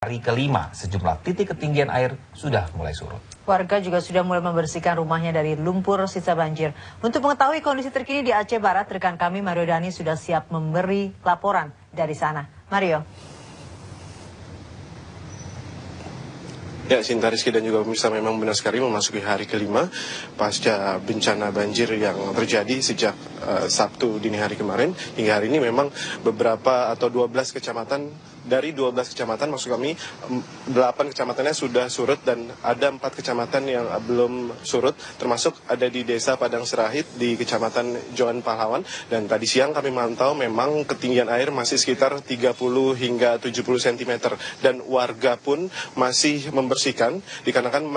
hari kelima, sejumlah titik ketinggian air sudah mulai surut. Warga juga sudah mulai membersihkan rumahnya dari lumpur sisa banjir. Untuk mengetahui kondisi terkini di Aceh Barat, rekan kami Mario Dani sudah siap memberi laporan dari sana. Mario. Ya, Sinta, Rizky dan juga pemirsa, memang benar sekali memasuki hari kelima pasca bencana banjir yang terjadi sejak Sabtu dini hari kemarin hingga hari ini. Memang beberapa atau 12 kecamatan, dari 12 kecamatan maksud kami 8 kecamatannya sudah surut dan ada 4 kecamatan yang belum surut, termasuk ada di desa Padang Serahid di kecamatan Joan Pahlawan. Dan tadi siang kami mantau memang ketinggian air masih sekitar 30 hingga 70 cm dan warga pun masih membersihkan dikarenakan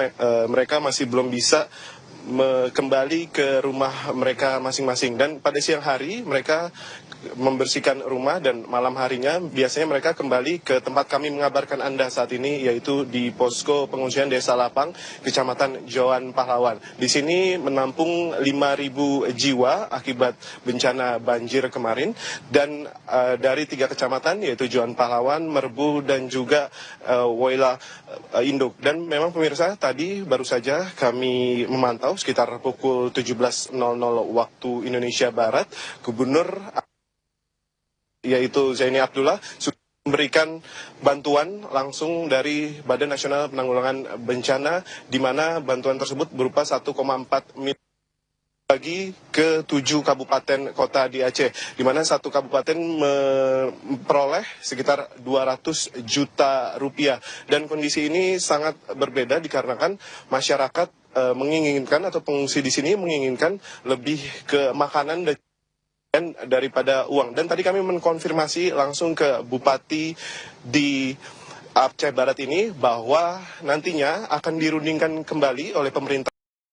mereka masih belum bisa kembali ke rumah mereka masing-masing. Dan pada siang hari mereka membersihkan rumah dan malam harinya biasanya mereka kembali ke tempat kami mengabarkan Anda saat ini, yaitu di posko pengungsian Desa Lapang, Kecamatan Joan Pahlawan. Di sini menampung 5.000 jiwa akibat bencana banjir kemarin, dan dari 3 kecamatan yaitu Joan Pahlawan, Merbu dan juga Woila Induk. Dan memang pemirsa, tadi baru saja kami memantau sekitar pukul 17.00 waktu Indonesia Barat, Gubernur yaitu Zaini Abdullah sudah memberikan bantuan langsung dari Badan Nasional Penanggulangan Bencana, di mana bantuan tersebut berupa 1,4 miliar bagi ke 7 kabupaten kota di Aceh, di mana satu kabupaten memperoleh sekitar 200 juta rupiah. Dan kondisi ini sangat berbeda dikarenakan masyarakat menginginkan, atau pengungsi di sini menginginkan lebih ke makanan dan daripada uang. Dan tadi kami mengkonfirmasi langsung ke Bupati di Aceh Barat ini bahwa nantinya akan dirundingkan kembali oleh pemerintah